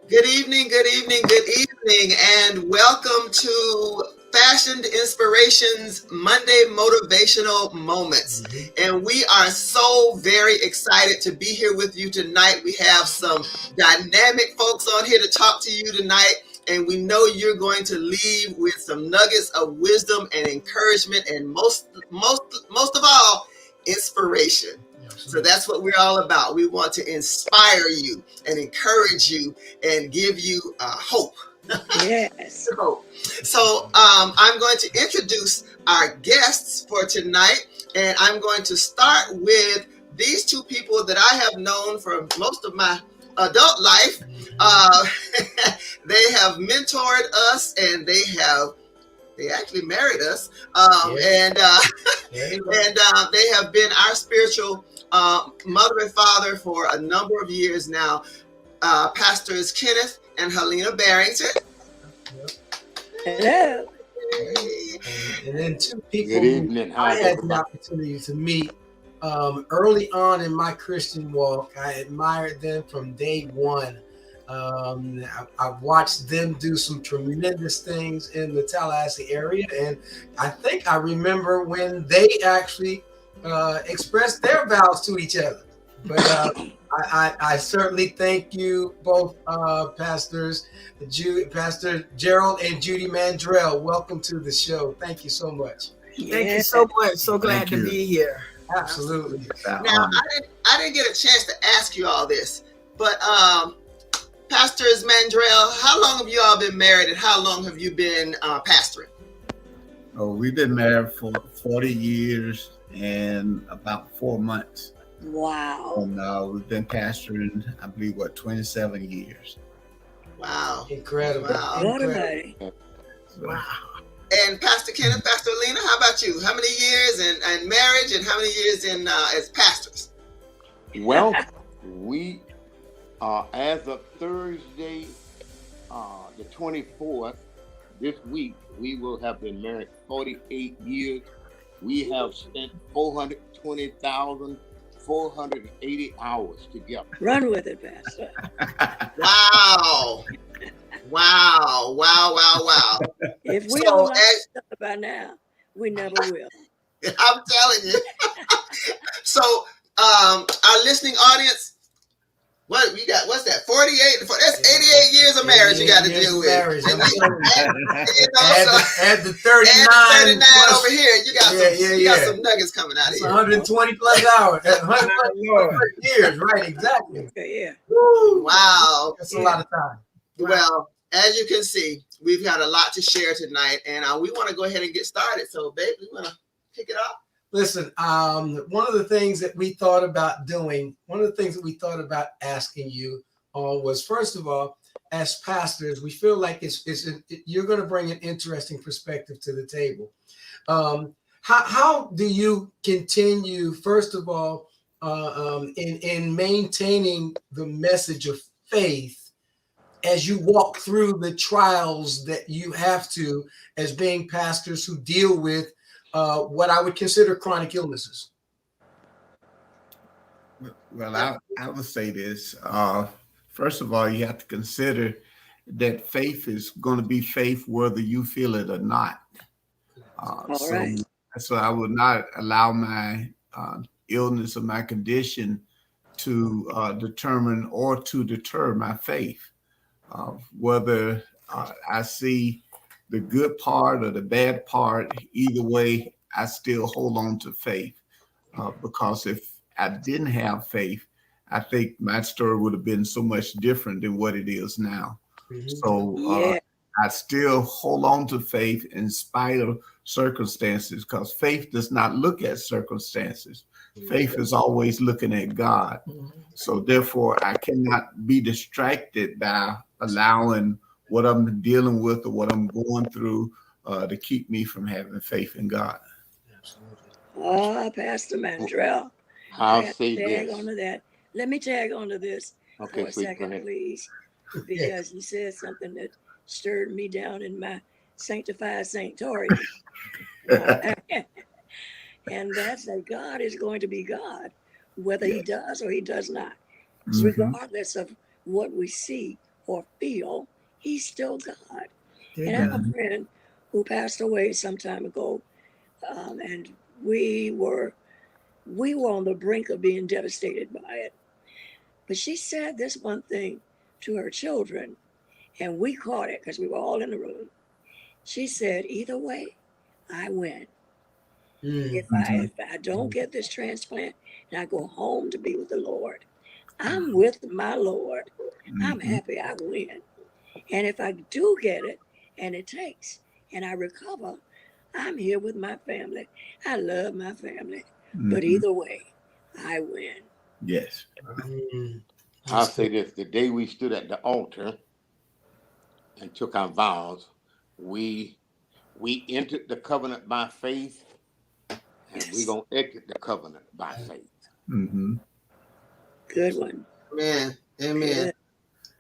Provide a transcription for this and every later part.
Good evening, good evening, good evening, and welcome to Fashioned Inspirations Monday Motivational Moments. And we are so very excited to be here with you tonight. We have some dynamic folks on here to talk to you tonight, and we know you're going to leave with some nuggets of wisdom and encouragement, and most of all, inspiration. So that's what we're all about. We want to inspire you and encourage you and give you hope. Yes. So I'm going to introduce our guests for tonight, and I'm going to start with these two people that I have known for most of my adult life. They have mentored us, and they actually married us, and they have been our spiritual mother and father for a number of years now. Pastors Kenneth and Helena Barrington. Hello. And then two people Good evening. I had the opportunity to meet early on in my Christian walk. I admired them from day one. I've watched them do some tremendous things in the Tallahassee area, and I think I remember when they actually expressed their vows to each other. But I certainly thank you both, Pastor Gerald and Judy Mandrell. Welcome to the show. Thank you so much. Thank you so much. So glad to be here. Absolutely. Now, I didn't get a chance to ask you all this, but Pastors Mandrell, how long have you all been married, and how long have you been pastoring? Oh, we've been married for 40 years and about 4 months. Wow. And we've been pastoring, I believe, 27 years. Wow. Incredible. Wow. Incredible. Wow. And Pastor Kenneth, Pastor Helena, how about you? How many years in marriage, and how many years in as pastors? Well, we as of Thursday, the 24th, this week, we will have been married 48 years. We have spent 420,480 hours together. Run with it, Pastor. Wow. Wow. If we don't like stuff by now, we never will. I'm telling you. So, our listening audience, what we got? What's that? 48. That's 88 years of marriage you got to deal with. Add the 39 plus, over here. You got some nuggets coming out of here. 120 plus hours. 100 plus years. Right? Exactly. Yeah. Woo. Wow. That's a lot of time. Well, as you can see, we've got a lot to share tonight, and we want to go ahead and get started. So, babe, we want to kick it off. Listen, one of the things that we thought about doing, one of the things that we thought about asking you was, first of all, as pastors, we feel like you're going to bring an interesting perspective to the table. How do you continue, first of all, in maintaining the message of faith as you walk through the trials that you have to as being pastors who deal with what I would consider chronic illnesses? Well, I would say this. First of all, you have to consider that faith is going to be faith whether you feel it or not. So I would not allow my illness or my condition to determine or to deter my faith. Whether I see the good part or the bad part, either way, I still hold on to faith. Because if I didn't have faith, I think my story would have been so much different than what it is now. So I still hold on to faith in spite of circumstances, because faith does not look at circumstances. Faith is always looking at God. So therefore, I cannot be distracted by allowing what I'm dealing with or what I'm going through to keep me from having faith in God. Absolutely. Pastor Mandrell, I'll say tag this. onto that. Let me tag onto this Okay, for a second, please, because you said something that stirred me down in my sanctified sanctorium. And that's that God is going to be God, whether he does or he does not, regardless of what we see or feel, he's still God. Dear And I have God. a friend who passed away some time ago, and we were on the brink of being devastated by it. But she said this one thing to her children, and we caught it because we were all in the room. She said, either way, I win. If I don't get this transplant and I go home to be with the Lord, I'm with my Lord. I'm happy I win. And if I do get it and it takes and I recover, I'm here with my family. I love my family. But either way, I win. Yes. I'll say this: the day we stood at the altar and took our vows, we entered the covenant by faith, and we're gonna exit the covenant by faith. Good one. Amen. Amen. Good.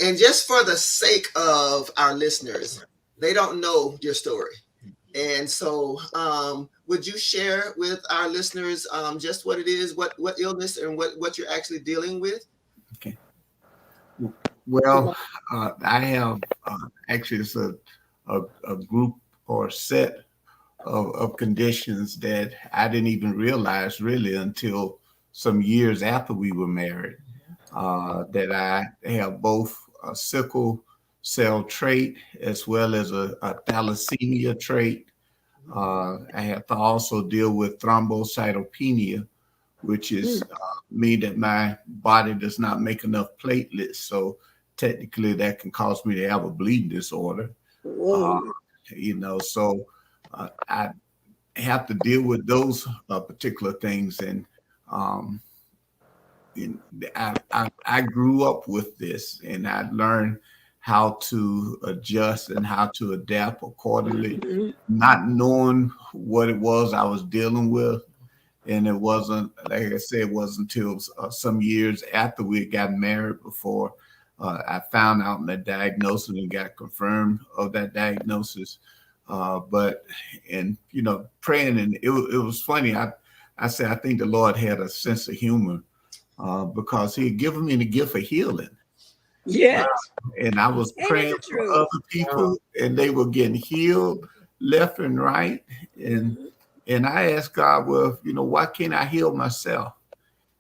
And just for the sake of our listeners, they don't know your story. And so would you share with our listeners just what it is, what illness and what you're actually dealing with? Okay. Well, I have actually it's a group or set of conditions that I didn't even realize really until some years after we were married, that I have both a sickle cell trait as well as a thalassemia trait. I have to also deal with thrombocytopenia, which is mean that my body does not make enough platelets. So technically that can cause me to have a bleeding disorder. So I have to deal with those particular things. And I grew up with this, and I learned how to adjust and how to adapt accordingly, not knowing what it was I was dealing with. And it wasn't, like I said, it wasn't until some years after we had gotten married before I found out the diagnosis and got confirmed of that diagnosis. Praying, and it was funny. I said, I think the Lord had a sense of humor because he had given me the gift of healing. Yes. And I was praying for other people, and they were getting healed left and right. And I asked God, well, why can't I heal myself?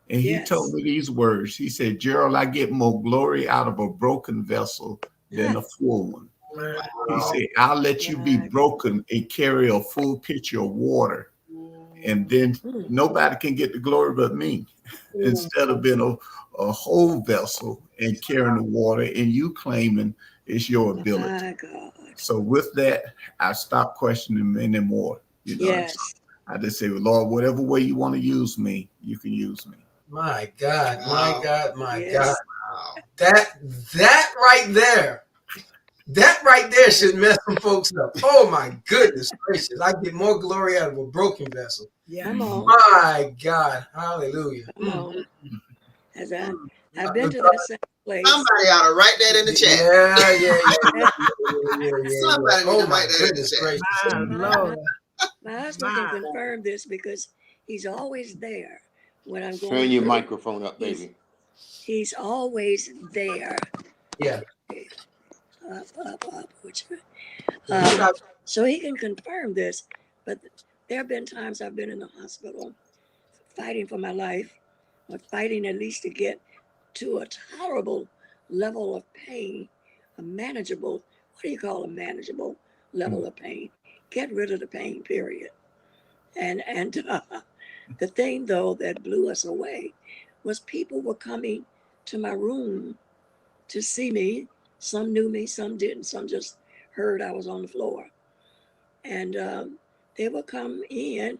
And he told me these words. He said, Gerald, I get more glory out of a broken vessel than a full one. He said, I'll let you be broken and carry a full pitcher of water. And then nobody can get the glory but me. Instead of being a whole vessel and carrying the water and you claiming it's your ability. So with that, I stopped questioning him anymore. I just say, well, Lord, whatever way you want to use me, you can use me. My God, my God, my God. That right there should mess some folks up. Oh my goodness gracious. I get more glory out of a broken vessel. Come on. My God. Hallelujah. Come on. As I've been to that same place. Somebody ought to write that in the chat. Somebody need to write that in the chat. My husband can confirm this because he's always there when I'm going. Turn your microphone up, baby. He's always there. Yeah. Up. So he can confirm this. But there have been times I've been in the hospital fighting for my life, or fighting at least to get to a tolerable level of pain, a manageable, what do you call a manageable level of pain? Get rid of the pain, period. And the thing, though, that blew us away was people were coming to my room to see me. Some knew me, some didn't. Some just heard I was on the floor. And they would come in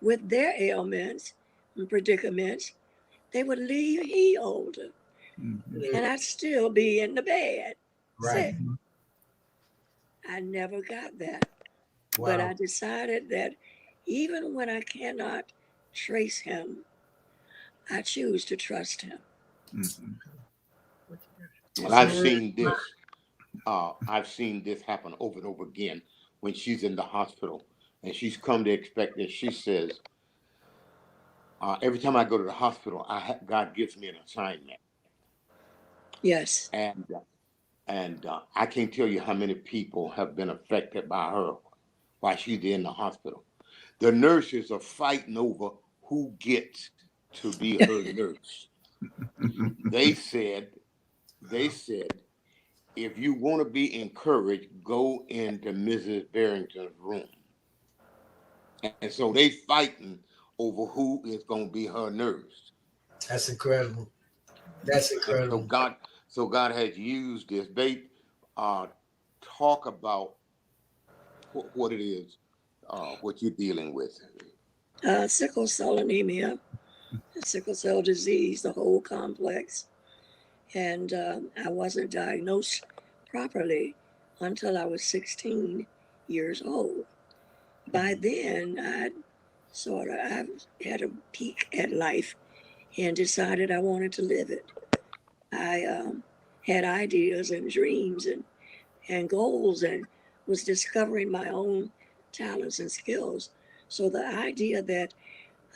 with their ailments and predicaments. They would leave healed. And I'd still be in the bed. Sick. I never got that. Wow. But I decided that even when I cannot trace him, I choose to trust him. Well, I've seen this. I've seen this happen over and over again when she's in the hospital and she's come to expect this. She says, every time I go to the hospital, God gives me an assignment. Yes. And And I can't tell you how many people have been affected by her while she's in the hospital. The nurses are fighting over who gets to be her nurse. They said, if you want to be encouraged, go into Mrs. Barrington's room. And so they fighting over who is going to be her nurse. That's incredible. That's incredible. So God has used this. They talk about what it is, what you're dealing with. Sickle cell anemia, sickle cell disease, the whole complex. And I wasn't diagnosed properly until I was 16 years old. By then, I had a peek at life and decided I wanted to live it. I had ideas and dreams and goals and was discovering my own talents and skills. So the idea that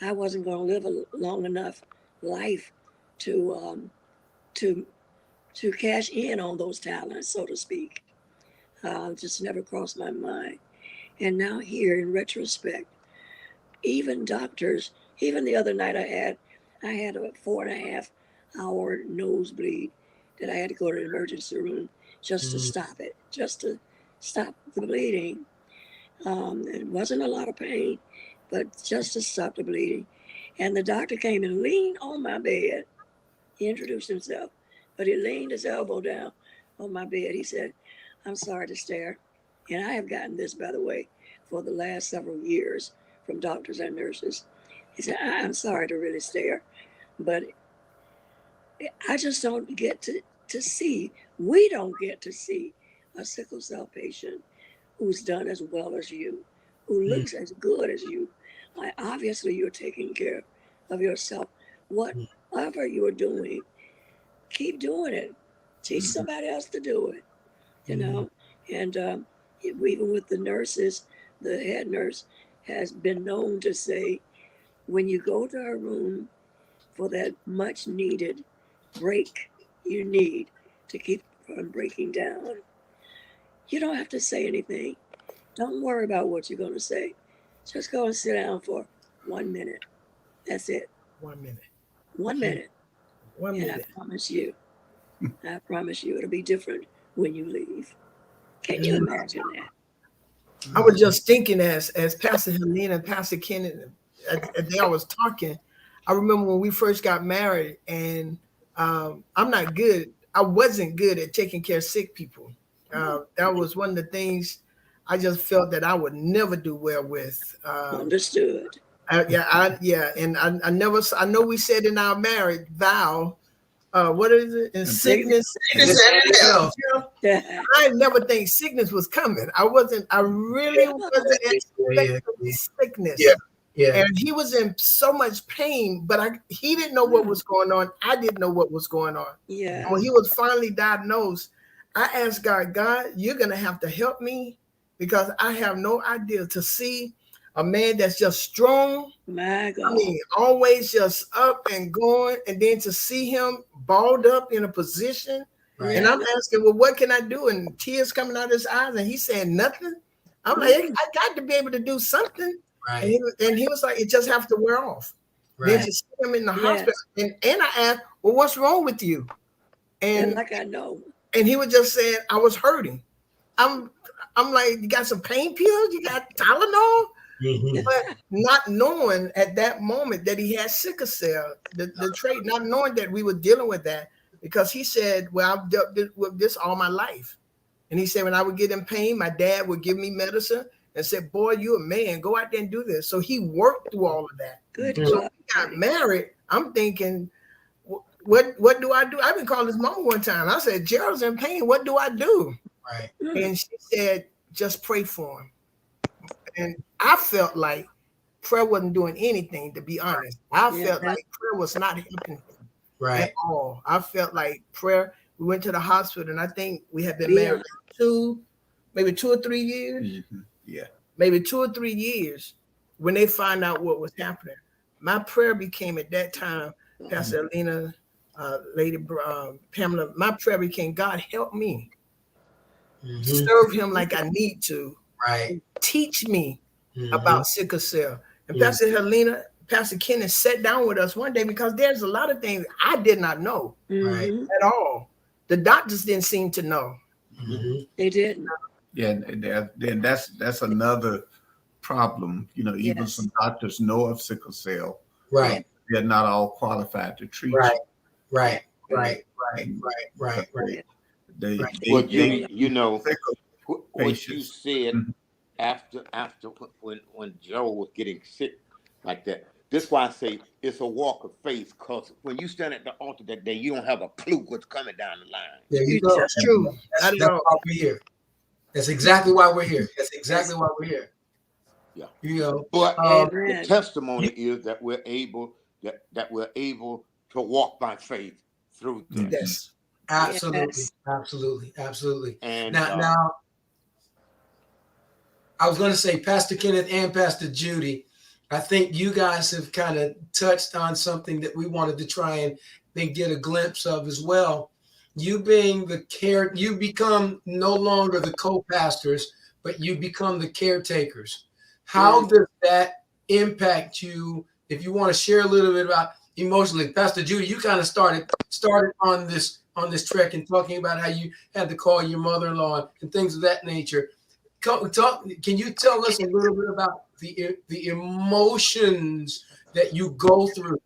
I wasn't going to live a long enough life to cash in on those talents, so to speak, just never crossed my mind. And now here in retrospect, even doctors, even the other night I had a 4.5 hour nosebleed that I had to go to the emergency room just to stop it, just to stop the bleeding. It wasn't a lot of pain, but just to stop the bleeding. And the doctor came and leaned on my bed. He introduced himself, but he leaned his elbow down on my bed. He said, "I'm sorry to stare." And I have gotten this, by the way, for the last several years from doctors and nurses. He said, "I'm sorry to really stare, but I just don't get to see, we don't get to see a sickle cell patient who's done as well as you, who looks as good as you. Obviously, you're taking care of yourself. Whatever you're doing, keep doing it. Teach somebody else to do it, you know." And even with the nurses, the head nurse has been known to say, when you go to her room for that much needed break you need to keep from breaking down, you don't have to say anything. Don't worry about what you're going to say. Just go and sit down for 1 minute. That's it. 1 minute. 1 minute. 1 And minute. I promise you, it'll be different when you leave. Can you imagine that? I was just thinking as Pastor Helena and Pastor Kenneth, as they all was talking, I remember when we first got married, and I wasn't good at taking care of sick people. That was one of the things I just felt that I would never do well with. Understood. And I know we said in our marriage vow, what is it? In sickness. I never think sickness was coming. I really wasn't expecting sickness. Yeah. And he was in so much pain, but he didn't know what was going on. I didn't know what was going on. Yeah. And when he was finally diagnosed, I asked God, you're going to have to help me, because I have no idea to see a man that's just strong. My God. I mean, always just up and going, and then to see him balled up in a position. Right. And I'm asking, well, what can I do? And tears coming out of his eyes, and he's saying nothing. I'm like, I got to be able to do something. Right. And he was like, it just have to wear off. Right. Then to see him in the hospital. And I asked, well, what's wrong with you? And like I know. And he was just saying, I was hurting. I'm like, you got some pain pills? You got Tylenol? Mm-hmm. But not knowing at that moment that he had sickle cell, the trait, not knowing that we were dealing with that, because he said, well, I've dealt with this all my life. And he said, when I would get in pain, my dad would give me medicine and said, boy, you a man, go out there and do this. So he worked through all of that. Good. So when we got married, I'm thinking, what do I do? I've been calling his mom one time. I said, Gerald's in pain. What do I do? Right. And she said, just pray for him. And I felt like prayer wasn't doing anything, to be honest. I felt like prayer was not helping him at all. I felt like prayer, we went to the hospital, and I think we had been married maybe 2 or 3 years. Mm-hmm. Yeah. Maybe 2 or 3 years when they find out what was happening. My prayer became at that time, Pastor Helena, Lady Pamela, my prayer became, God, help me. serve him like I need to, Right. teach me about sickle cell. And Pastor Helena, Pastor Kenneth sat down with us one day because there's a lot of things I did not know at all. The doctors didn't seem to know. They didn't. Yeah, and that's another problem. You know, even some doctors know of sickle cell. Right. They're not all qualified to treat you. Right. Well, Judy, you know what you said after when Joe was getting sick like that. This is why I say it's a walk of faith, because when you stand at the altar that day, you don't have a clue what's coming down the line. There you go. That's true. That's why we're here. That's exactly why we're here. That's exactly why we're here. Yeah. You know, but the testimony is that we're able to walk by faith through this. Yes. Absolutely. And now, I was going to say, Pastor Kenneth and Pastor Judy, I think you guys have kind of touched on something that we wanted to try and get a glimpse of as well. You being you become no longer the co-pastors, but you become the caretakers. How does that impact you? If you want to share a little bit about emotionally, Pastor Judy, you kind of started on this trek and talking about how you had to call your mother-in-law and things of that nature. Can you tell us a little bit about the emotions that you go through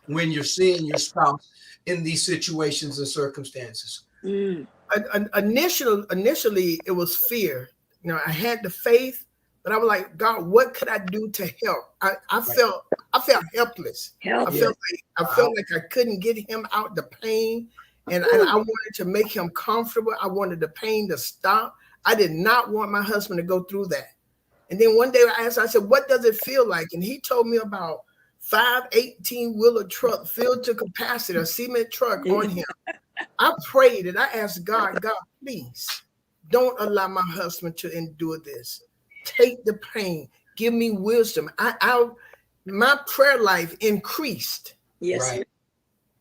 when you're seeing your spouse in these situations and circumstances? Initially, it was fear. You know, I had the faith, but I was like, God, what could I do to help? I felt helpless. I felt like I couldn't get him out the pain, and I wanted to make him comfortable. I wanted the pain to stop. I did not want my husband to go through that. And then one day I said, what does it feel like? And he told me about 5 18-wheeler truck filled to capacity, a cement truck on him. I prayed and I asked God, please don't allow my husband to endure this. Take the pain. Give me wisdom. My prayer life increased. Yes. Right.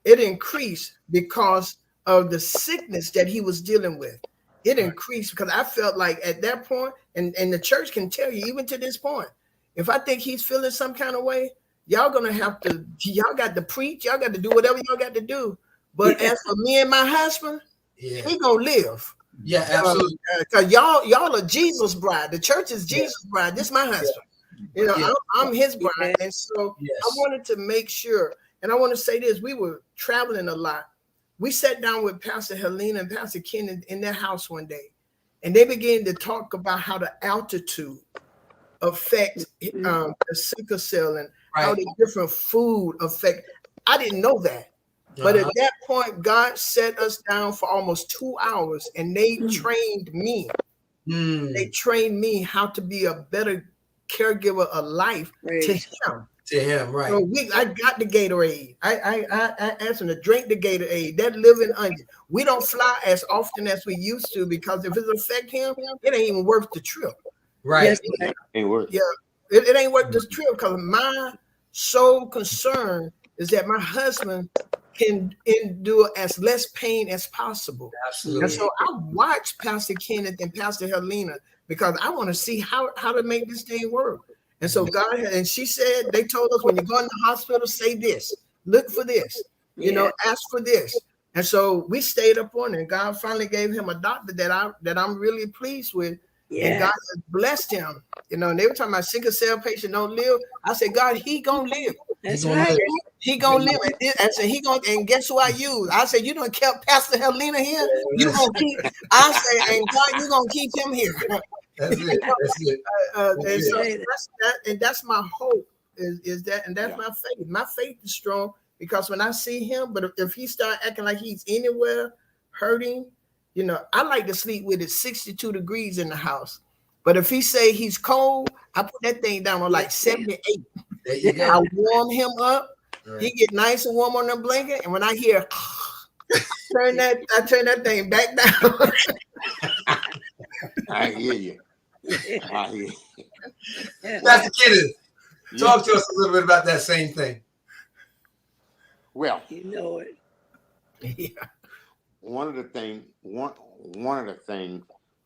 It increased because of the sickness that he was dealing with. It increased because I felt like at that point, and the church can tell you even to this point, if I think he's feeling some kind of way, y'all got to preach, y'all got to do whatever y'all got to do. But as for me and my husband, he gonna live. Yeah, absolutely. Because y'all are Jesus' bride. The church is Jesus' bride. This is my husband. You know, I'm his bride. And so I wanted to make sure, and I want to say this, we were traveling a lot. We sat down with Pastor Helena and Pastor Kenneth in their house one day, and they began to talk about how the altitude affects the sickle cell and how the different food affect. I didn't know that. But at that point, God set us down for almost 2 hours, and they trained me. They trained me how to be a better caregiver of life to him. To him, right. So I got the Gatorade. I asked him to drink the Gatorade, that living onion. We don't fly as often as we used to because if it affect him, it ain't even worth the trip. Right. Ain't worth. Yeah, it ain't worth this trip because my sole concern is that my husband can endure as less pain as possible. Absolutely. And so I watched Pastor Kenneth and Pastor Helena because I want to see how to make this thing work. And so God and she said, they told us when you go in the hospital, say this, look for this, you know, ask for this. And so we stayed up on it. And God finally gave him a doctor that I'm really pleased with. Yeah. And God has blessed him. You know, and they were talking about sickle cell patient don't live. I said, God, he gonna live. That's right. He gonna live. I said, and guess who I use? I said, you done kept Pastor Helena here. You gonna keep. I said, and God, you gonna keep him here. That's it. And that's my hope. Is that, and that's my faith. My faith is strong because when I see him, but if he start acting like he's anywhere hurting, you know, I like to sleep with it 62 degrees in the house. But if he say he's cold, I put that thing down on like 78. There you go. I warm him up. Right. He get nice and warm on the blanket, and when I hear I turn that thing back down. I hear you. I hear you. Pastor Kenneth, talk to us a little bit about that same thing. Well, you know it. One of the things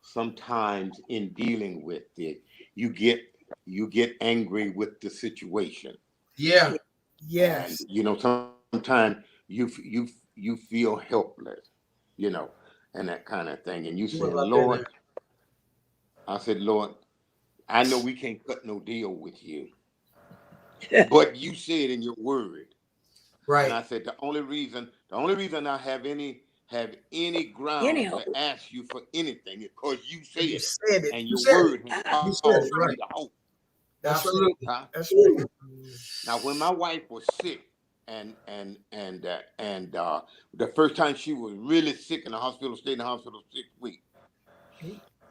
sometimes in dealing with it, you get angry with the situation. Yeah. Yes. And sometimes you feel helpless, you know, and that kind of thing. And you What say, about that? Lord, I said, Lord, I know we can't cut no deal with you, but you said in your word. And Right. I said, the only reason I have any Any ground hope. to ask you for anything is because you said You it, said it. and You your said it. word has You said caused it. me Right. to hope. That's right. Absolutely. Huh? That's right. Now, when my wife was sick, and the first time she was really sick in the hospital, stayed in the hospital 6 weeks,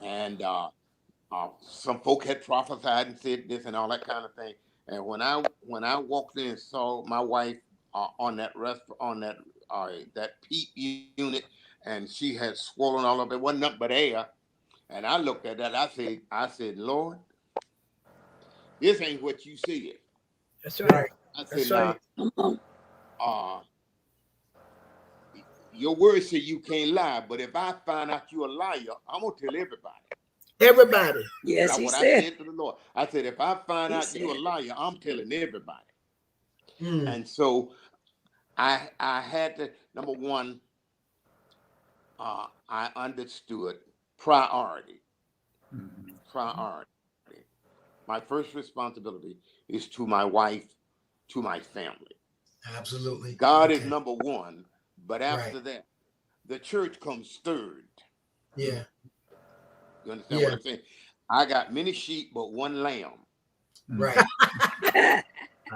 and some folk had prophesied and said this and all that kind of thing. And when I walked in and saw my wife on that PEEP unit, and she had swollen all up, it wasn't nothing but air. And I looked at that. I said, Lord, this ain't what you said. That's right. Right. I said, That's now, right. Come on. uh, your word say you can't lie, but if I find out you're a liar, I'm gonna tell everybody. Everybody. Yes, That's he what I said. said to the Lord. I said, if I find He out you're a said. liar, I'm telling everybody. Mm. And so I had to, number one, I understood priority. Priority. My first responsibility is to my wife, to my family. Absolutely. God is Okay. number one, but Right. after that, the church comes third. Yeah. You understand what Yeah. I'm saying? I got many sheep, but one lamb. Right.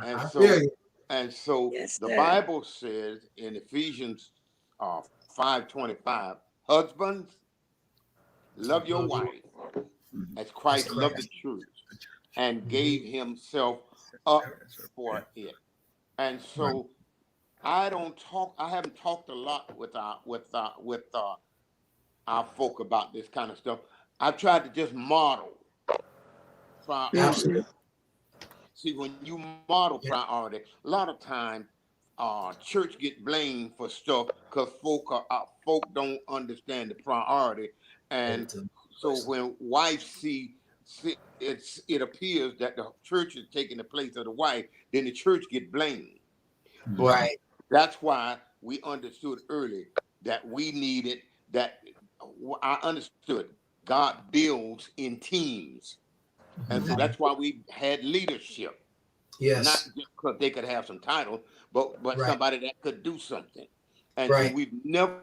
And I feel so, you. and so Yes, the sir. Bible says in Ephesians 5:25, husbands, love your Love you. wife as That's Christ loved the Christ. church and Mhm. gave himself up for it. And Right. so I haven't talked a lot with our folk about this kind of stuff. I've tried to just model priority. Absolutely. Mhm. See, when you model Yeah. priority, a lot of times church get blamed for stuff because folk don't understand the priority, and It's a so person. when wives see it appears that the church is taking the place of the wife, then the church get blamed. But Right. that's why we understood early that we needed that. I understood God builds in teams, and so Mhm. that's why we had leadership, not Yes. just because they could have some title, but Right. somebody that could do something. And so Right. we've never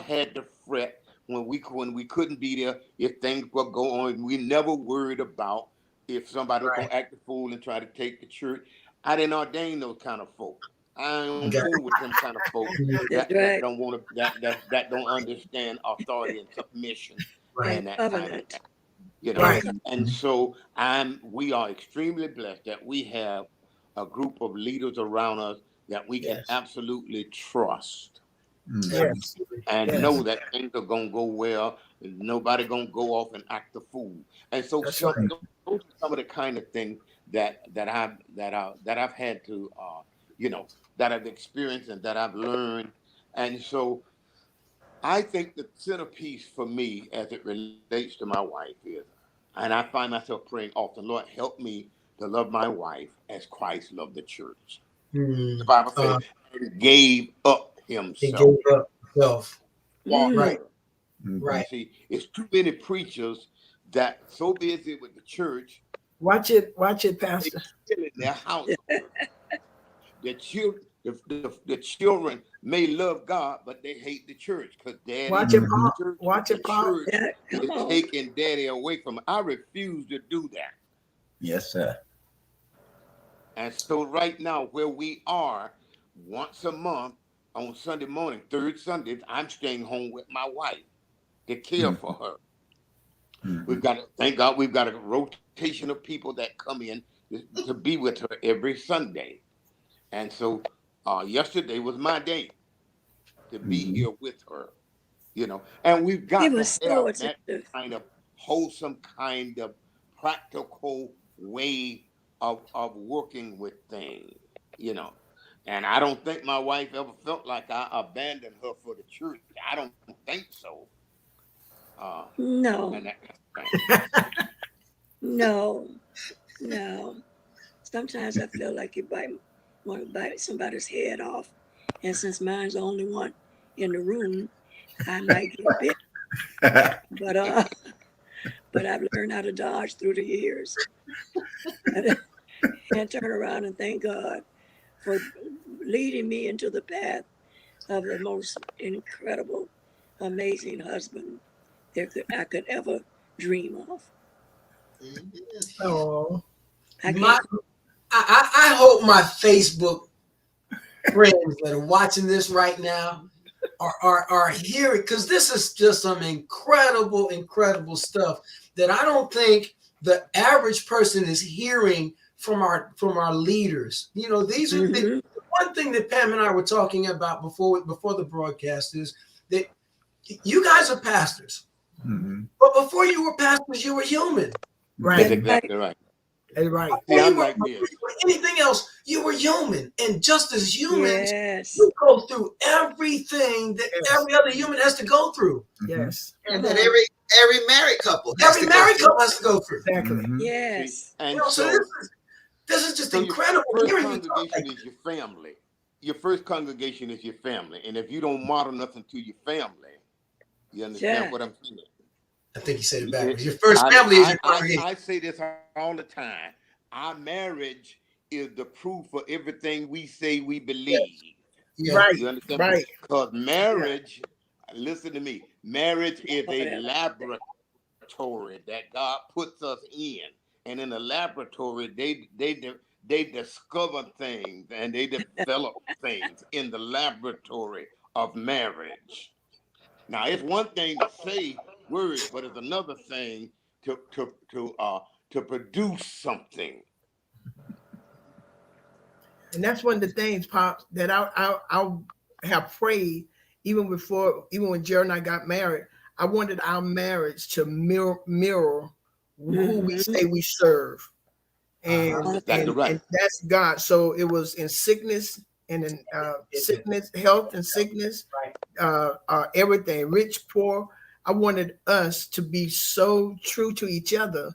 had to fret when we couldn't be there if things were going on. We never worried about if somebody was Right. gonna act a fool and try to take the church. I didn't ordain those kind of folk. I don't Got fool with them kind of folk it. That's that right. don't want to that don't understand authority and submission Right. and And that kind of covenant. thing. You know, And Right. and so we are extremely blessed that we have a group of leaders around us that we can Yes. absolutely trust Yes. Absolutely. and Yes. know that things are gonna go well, and nobody gonna go off and act a fool. And so That's some right. those are some of the kind of things that I've had to that I've experienced and that I've learned. And so I think the centerpiece for me as it relates to my wife is, and I find myself praying often, Lord, help me to love my wife as Christ loved the church. The Mm. Bible says, and gave up He gave himself up himself. for Right. Mm. her. Right. See, it's too many preachers that so busy with the church, Watch it, they Pastor. killing their housework. The children may love God, but they hate the church because Watch daddy, it, the Pop. church, Watch the it, Pop. church Yeah, come is on. taking daddy away from. I refuse to do that. Yes, sir. And so right now, where we are, once a month on Sunday morning, third Sundays, I'm staying home with my wife to care for her. We've got thank God we've got a rotation of people that come in to be with her every Sunday. And so yesterday was my day to be here with her, and we've He got to was have so that attentive. kind of wholesome kind of practical way of working with things, you know. And I don't think my wife ever felt like I abandoned her for the church. I don't think so. No, And that- no, no. Sometimes I feel like want to bite somebody's head off. And since mine's the only one in the room, I might get bit. But but I've learned how to dodge through the years and turn around and thank God for leading me into the path of the most incredible, amazing husband I could ever dream of. Oh, I My, can't. I hope my Facebook friends that are watching this right now are hearing, because this is just some incredible stuff that I don't think the average person is hearing from our leaders. You know, these are the one thing that Pam and I were talking about before the broadcast is that you guys are pastors, but before you were pastors, you were human. right. That's exactly right. That's right. See, I'm Before like you this. were anything else, you were human, and just as humans, Yes. we go through everything that every other human has to go through. Yes. And that every married couple has Every to go married through. couple has to go through. Exactly. Yes. And You know, so this is just so incredible. Your Hearing first you talk congregation like is your family. Your first congregation is your family. And if you don't model nothing to your family, you understand Yeah. what I'm saying? I think you said it backwards. Your first family is your congregation. I say this all the time. Our marriage is the proof for everything we say we believe. Yeah. Right. You understand? Right. Because marriage, listen to me, marriage is a Whatever. laboratory that God puts us in. And in the laboratory, they discover things and they develop things in the laboratory of marriage. Now, it's one thing to say words, but it's another thing to produce something. And that's one of the things, Pops, that I have prayed even when Gerald and I got married. I wanted our marriage to mirror who we say we serve. And, Exactly right. and that's God. So it was in sickness and in sickness, health and sickness, everything, rich, poor. I wanted us to be so true to each other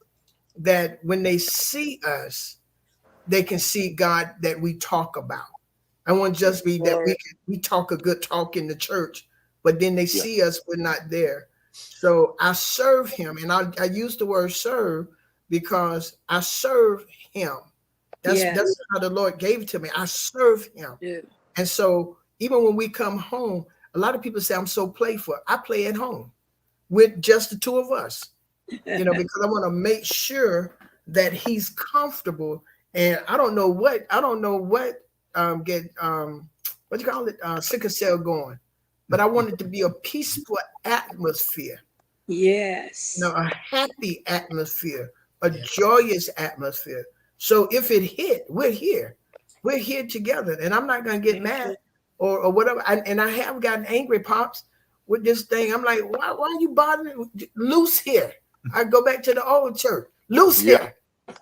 that when they see us, they can see God that we talk about. I want just be that we talk a good talk in the church, but then they see us, we're not there. So I serve him, and I use the word serve because I serve him. That's how the Lord gave it to me. I serve him. Yeah. And so even when we come home, a lot of people say I'm so playful. I play at home with just the two of us, you know, because I want to make sure that he's comfortable. And I don't know what what you call it, sickle cell going, but I want it to be a peaceful atmosphere. Yes. You know, a happy atmosphere, a joyous atmosphere. So if it hit, we're here together, and I'm not gonna get mad or whatever. And I have gotten angry, Pops, with this thing. I'm like, why are you bothering? Loose here. I go back to the old church. Loose here.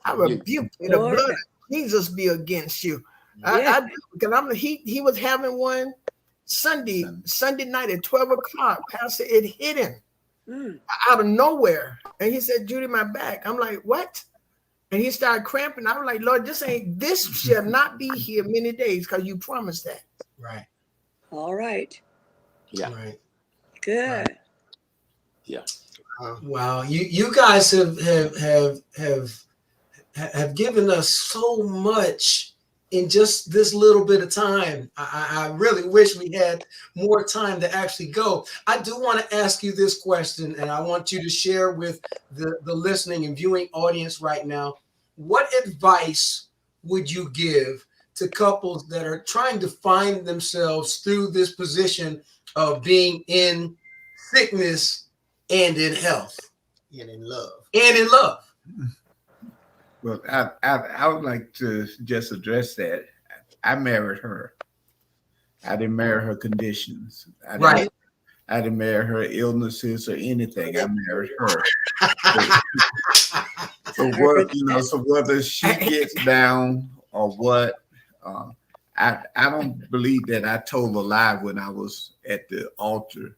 I rebuke you. The blood of Jesus be against you. I do, because he was having one Sunday night at 12 o'clock. Pastor, it hit him out of nowhere. And he said, Judy, my back. I'm like, what? And he started cramping. I was like, Lord, this shall not be here many days because you promised that. Right. All right. Yeah. Right. Good. Right. Yeah. Wow. You guys have given us so much in just this little bit of time. I really wish we had more time to actually go. I do want to ask you this question, and I want you to share with the listening and viewing audience right now. What advice would you give to couples that are trying to find themselves through this position of being in sickness and in health? And in love. And in love. Well, I would like to just address that. I married her. I didn't marry her conditions. I didn't marry her illnesses or anything. I married her. So whether she gets down or what, I don't believe that I told a lie when I was at the altar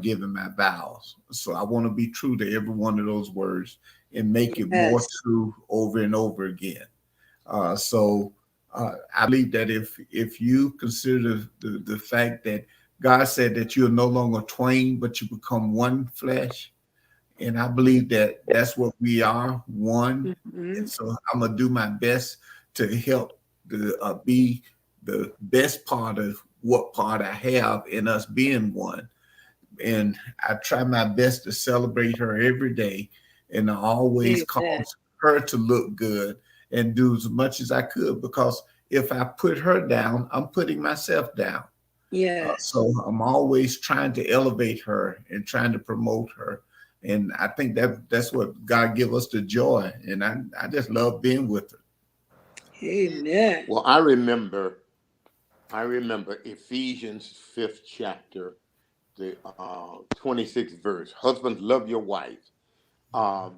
giving my vows. So I want to be true to every one of those words and make it more true over and over again. So I believe that if you consider the fact that God said that you're no longer twain, but you become one flesh, and I believe that that's what we are, one. And so I'm gonna do my best to help be the best part of what part I have in us being one. And I try my best to celebrate her every day, and I always cause her to look good and do as much as I could, because if I put her down, I'm putting myself down. So I'm always trying to elevate her and trying to promote her. And I think that's what God give us, the joy. And I just love being with her. Amen. Well, I remember Ephesians 5th chapter, the 26th verse. Husbands, love your wife. I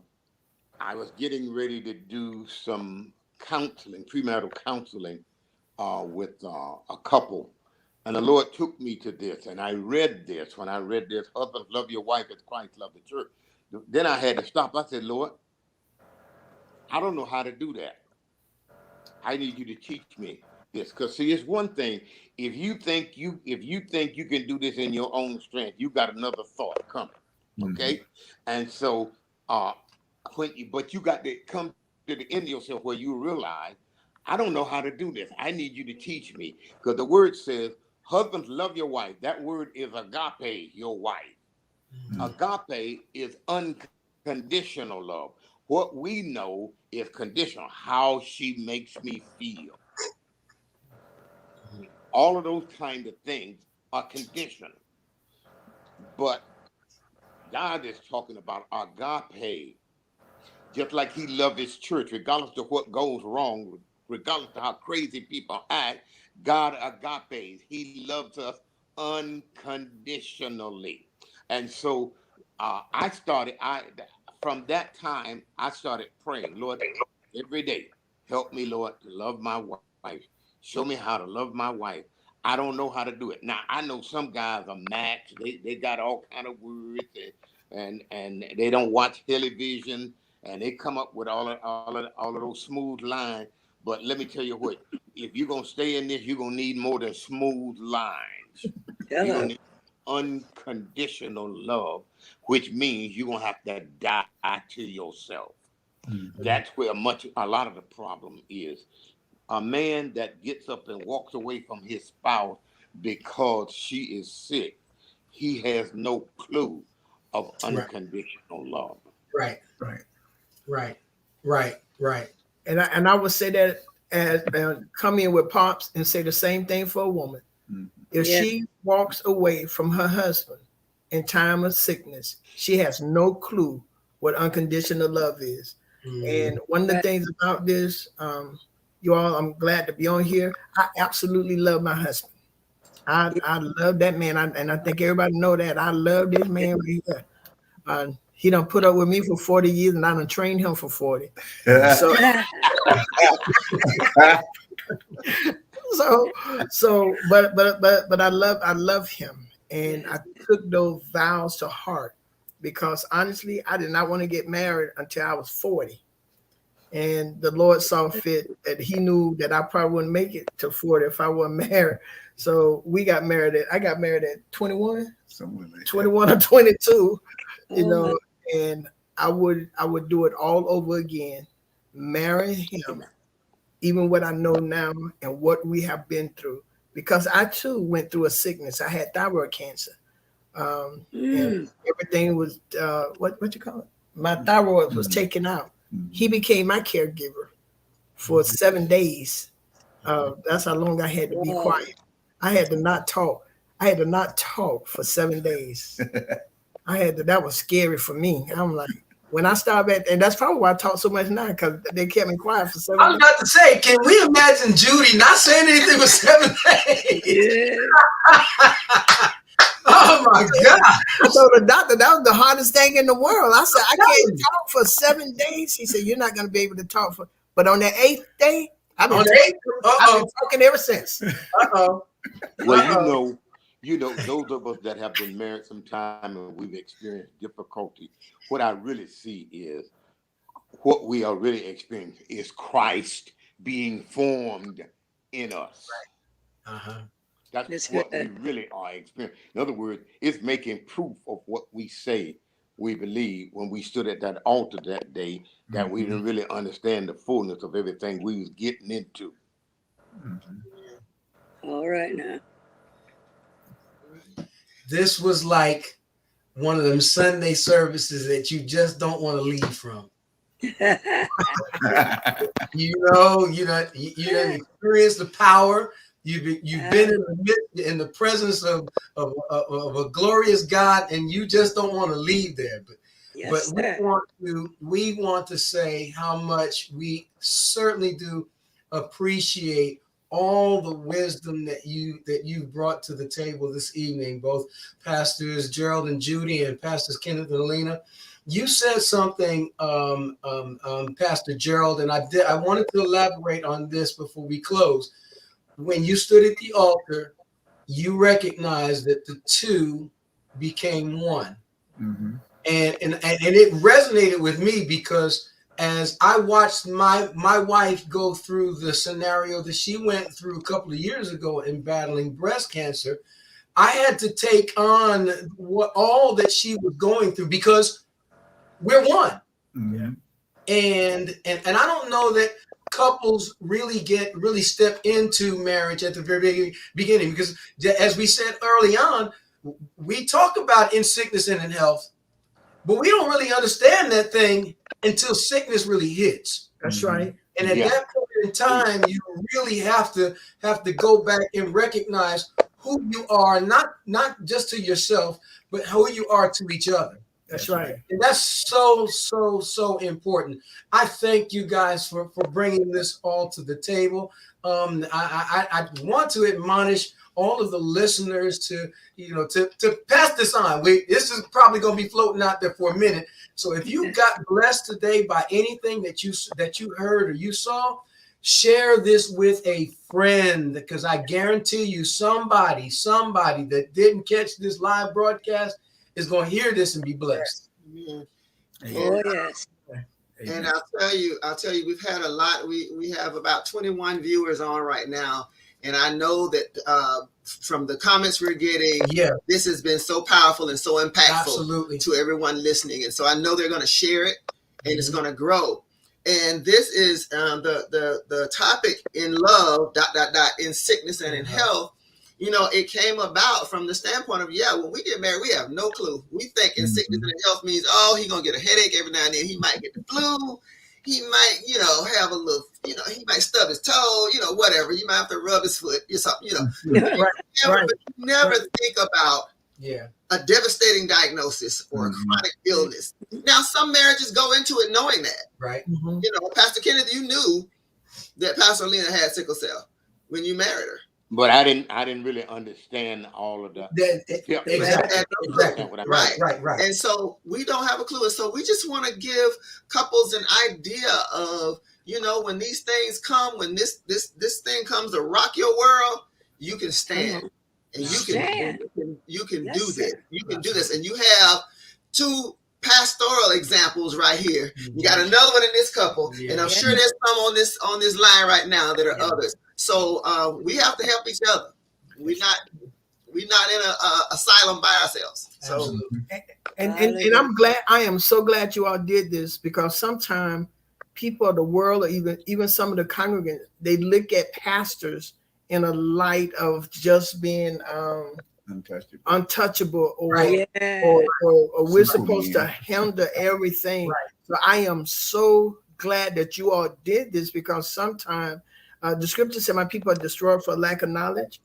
was getting ready to do some counseling, premarital counseling, with a couple. And the Lord took me to this, and I read this. When I read this, husbands, love your wife as Christ loved the church. Then I had to stop. I said, Lord, I don't know how to do that. I need you to teach me this. Because see, it's one thing. If you think you can do this in your own strength, you got another thought coming. Okay? And so but you got to come to the end of yourself where you realize, I don't know how to do this. I need you to teach me. Because the word says, husbands, love your wife. That word is agape, your wife. Agape is unconditional love. What we know is conditional, how she makes me feel. All of those kind of things are conditional. But God is talking about agape, just like he loved his church, regardless of what goes wrong, regardless of how crazy people act. God agapes. He loves us unconditionally. And so from that time, I started praying, Lord, every day, help me, Lord, to love my wife. Show me how to love my wife. I don't know how to do it. Now, I know some guys are max. They got all kind of words, and they don't watch television, and they come up with all of those smooth lines. But let me tell you what, if you're going to stay in this, you're going to need more than smooth lines. You're going to need unconditional love, which means you're going to have to die to yourself. That's where a lot of the problem is. A man that gets up and walks away from his spouse because she is sick, he has no clue of unconditional love. Right. And I would say that as come in with Pops and say the same thing for a woman. If she walks away from her husband in time of sickness, she has no clue what unconditional love is. And one of the things about this, you all, I'm glad to be on here. I absolutely love my husband. I love that man, and I think everybody know that. I love this man right here. He done put up with me for 40 years, and I done trained him for 40. So, but I love him, and I took those vows to heart, because honestly, I did not want to get married until I was 40. And the Lord saw fit that he knew that I probably wouldn't make it to 40 if I wasn't married. So I got married at 21, 21 or 22, you know, and I would do it all over again, marry him, even what I know now and what we have been through, because I too went through a sickness. I had thyroid cancer. And everything was, what you call it? My thyroid was taken out. He became my caregiver for 7 days. That's how long I had to be quiet. I had to not talk. I had to not talk for 7 days. That was scary for me. I'm like, when I started and that's probably why I talk so much now, because they kept me quiet for 7 days. I was about to say, can we imagine Judy not saying anything for 7 days? Oh my God. I told the doctor that was the hardest thing in the world. I said, I can't talk for 7 days. He said, you're not going to be able to talk but on the 8th day, I've been talking ever since. Well, You know, those of us that have been married some time and we've experienced difficulty, what I really see is what we are really experiencing is Christ being formed in us. Uh-huh. That's what we really are experiencing. In other words, it's making proof of what we say we believe when we stood at that altar that day, that we didn't really understand the fullness of everything we was getting into. All right now. This was like one of them Sunday services that you just don't want to leave from. You experience the power. You've been in the presence of a glorious God, and you just don't want to leave there. But we want to say how much we certainly do appreciate all the wisdom that you brought to the table this evening, both Pastors Gerald and Judy and Pastors Kenneth and Helena. You said something, Pastor Gerald, and I wanted to elaborate on this before we close. When you stood at the altar, you recognized that the two became one. Mm-hmm. And it resonated with me because as I watched my wife go through the scenario that she went through a couple of years ago in battling breast cancer, I had to take on all that she was going through because we're one. Mm-hmm. And I don't know that couples really step into marriage at the very beginning, because as we said early on, we talk about in sickness and in health, but we don't really understand that thing until sickness really hits. That's right. And at that point in time, you really have to go back and recognize who you are, not just to yourself, but who you are to each other. That's right. And that's so important. I thank you guys for bringing this all to the table. I want to admonish all of the listeners to pass this on. This is probably going to be floating out there for a minute. So if you got blessed today by anything that you heard or you saw, share this with a friend, because I guarantee you somebody that didn't catch this live broadcast is going to hear this and be blessed. Oh yes. And I'll tell you, we've had a lot. We have about 21 viewers on right now. And I know that from the comments we're getting, this has been so powerful and so impactful to everyone listening. And so I know they're going to share it, and it's going to grow. And this is the topic in love, in sickness and in health. It came about from the standpoint of, when we get married, we have no clue. We think in sickness and in health means, he's going to get a headache every now and then. He might get the flu. He might, have a little, he might stub his toe, whatever. You might have to rub his foot or something, But you never think about a devastating diagnosis or a chronic illness. Now, some marriages go into it knowing that. Right. Mm-hmm. Pastor Kenneth, you knew that Pastor Helena had sickle cell when you married her. But I didn't really understand all of that. Exactly. Right. And so we don't have a clue. And so we just want to give couples an idea of, when these things come, when this thing comes to rock your world, you can stand. And you can do this. You can do this. And you have two pastoral examples right here. You got another one in this couple, and I'm sure there's some on this line right now that are others. So we have to help each other. We're not in a asylum by ourselves. So, and I'm glad. I am so glad you all did this, because sometimes people of the world, or even some of the congregants, they look at pastors in a light of just being untouchable, or we're supposed to handle everything. Right. So I am so glad that you all did this, because sometimes the scripture said, my people are destroyed for lack of knowledge.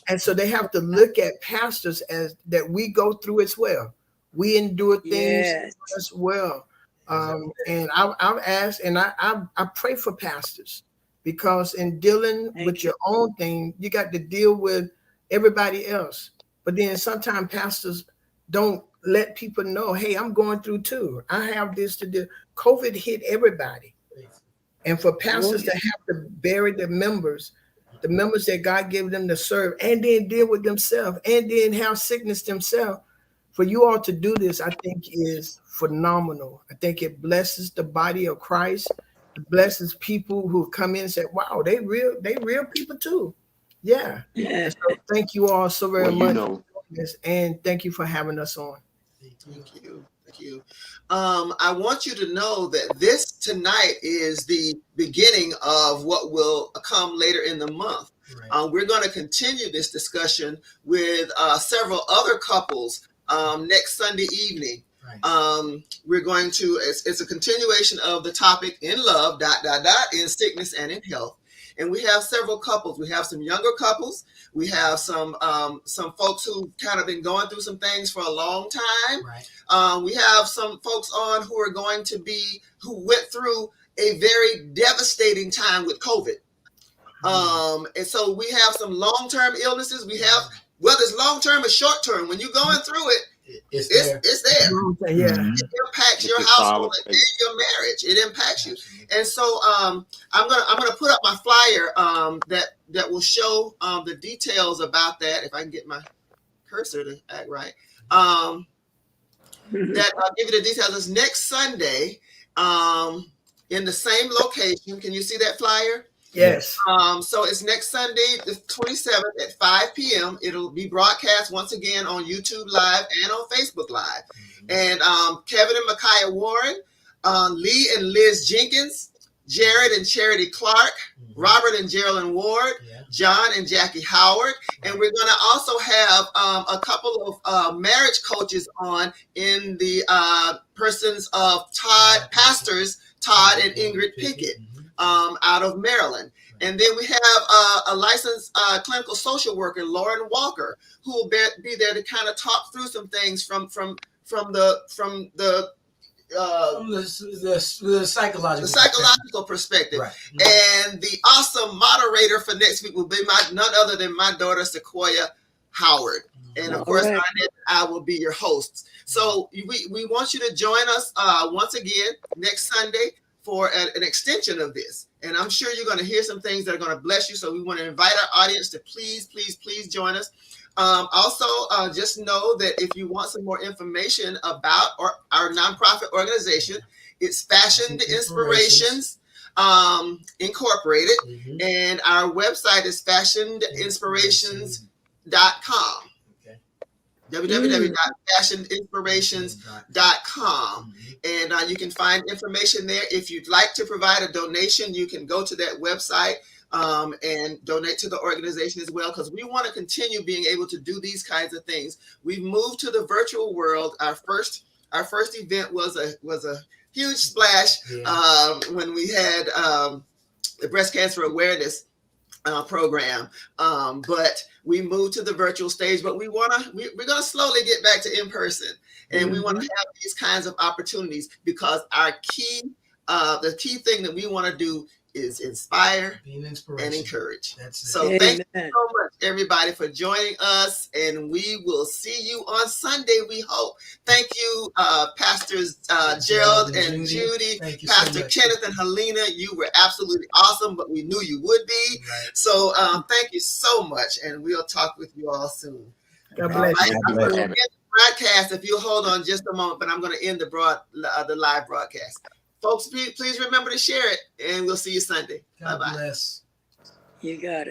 And so they have to look at pastors as that we go through as well. We endure things as well. And I've asked, and I pray for pastors, because in dealing with your own thing, you got to deal with everybody else. But then sometimes pastors don't let people know, hey, I'm going through too. I have this to do. COVID hit everybody. And for pastors to have to bury their members, the members that God gave them to serve, and then deal with themselves, and then have sickness themselves. For you all to do this, I think is phenomenal. I think it blesses the body of Christ. It blesses people who come in and say, wow, they real people too. Yeah. Yeah. So thank you all so very Well, much. you know, And thank you for having us on. Thank you. Thank you. I want you to know that this tonight is the beginning of what will come later in the month. Right. We're going to continue this discussion with several other couples next Sunday evening. Right. We're going to, it's a continuation of the topic in love, in sickness and in health. And we have several couples. We have some younger couples. We have some folks who kind of been going through some things for a long time. Right. We have some folks on who went through a very devastating time with COVID. And so we have some long-term illnesses. We have, whether it's long-term or short-term, when you're going through it, it's there. Yeah. It impacts your household and your marriage. It impacts you. And so I'm gonna put up my flyer that will show the details about that. If I can get my cursor to act right. That I'll give you the details. It's next Sunday in the same location. Can you see that flyer? Yes. So it's next Sunday, the 27th at 5 p.m. It'll be broadcast once again on YouTube Live and on Facebook Live. And Kevin and Micaiah Warren, Lee and Liz Jenkins, Jared and Charity Clark, Robert and Gerald Ward, John and Jackie Howard. And we're going to also have a couple of marriage coaches on in the persons of pastors Todd and Ingrid Pickett. Out of Maryland. And then we have a licensed clinical social worker, Lauren Walker, who will be there to kind of talk through some things from the psychological perspective. Right. And the awesome moderator for next week will be none other than my daughter, Sequoia Howard. And of course, I will be your host. So we want you to join us once again next Sunday for an extension of this. And I'm sure you're going to hear some things that are going to bless you. So we want to invite our audience to please join us. Also, just know that if you want some more information about our nonprofit organization, it's Fashioned Inspirations Incorporated. And our website is fashionedinspirations.com. www.fashionedinspirations.com. And you can find information there. If you'd like to provide a donation, you can go to that website and donate to the organization as well, because we want to continue being able to do these kinds of things. We've moved to the virtual world. Our first event was a huge splash when we had the breast cancer awareness program, but we moved to the virtual stage. But we're gonna slowly get back to in person, and we want to have these kinds of opportunities, because the key thing that we want to do is inspire and encourage. So thank you so much, everybody, for joining us, and we will see you on Sunday, we hope. Thank you, Pastors Gerald and Judy, Pastor Kenneth and Helena. You were absolutely awesome, but we knew you would be. So thank you so much, and we'll talk with you all soon. God bless you. I'm going to end the broadcast if you'll hold on just a moment, but I'm going to end the live broadcast. Folks, please remember to share it, and we'll see you Sunday. God bless. You got it.